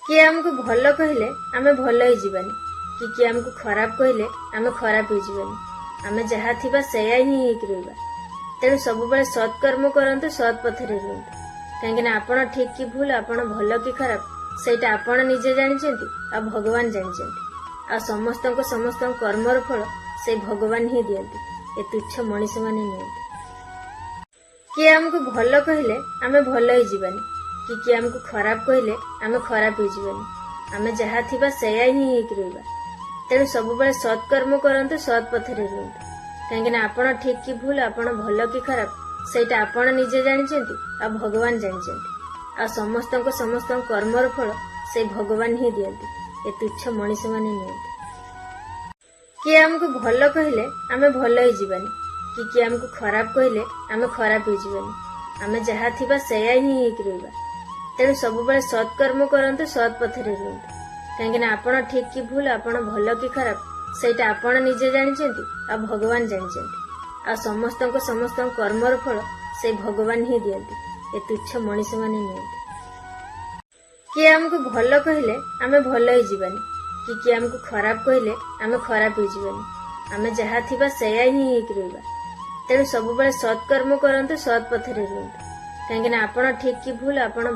किए आमको भल कहले आमे भल ही जीवानी कि किए आमको खराब कहले आमे खराब ही जीवानी आमे जहा थिबा सेया ही रहिबा। तेणु सब बेले सत्कर्म करंतु सत् पथरे रुहंतु कहीं आपण ठीक कि भूल आपण भल कि खराब सेटा आपण निजे जानिचंती आ भगवान जानिचंती आ समस्त कर्मर फल से भगवान ही दियंती। ए तुच्छ मनीष माने नियंती। किए आमको भल कहले आमे भल ही जीवानी कि किए आमको खराब कहले आमे खराब ही जीवानी आमे जहा थिबा सेया ही रहिबा। तेणु सब बेले सत्कर्म करंतु सत् पथरे रुहंतु कहीं आपण ठीक कि भूल आपण भल कि खराब सेटा आपण निजे जानिचंती आ भगवान जानिचंती आ समस्त कर्मर फल से भगवान ही दियंती। ए तुच्छ मनीष माने नियंती। किए आमको भल कहले आमे भल ही जीवानी कि किए आमको खराब कहले आमे खराब ही जीवानी आमे जहा थिबा सेया ही रहिबा। तेणु सब बेले सत्कर्म करंतु सत् पथरे रुहंतु कहीं आपण ठीक कि भूल आपण भल कि खराब सेटा आपण निजे जानिचंती आ भगवान जानिचंती आ समस्त कर्मर फल से भगवान ही दियंती। ए तुच्छ मनीष माने नियंती। किए आमको भल कहले आमे भल ही जीवानी कि किए आमको खराब कहले आमे खराब ही जीवानी आमे जहा थिबा सेया ही रहिबा। तेणु सब बेले सत्कर्म करंतु सत् पथरे रुहंतु कहीं आपण ठीक कि भूल आपण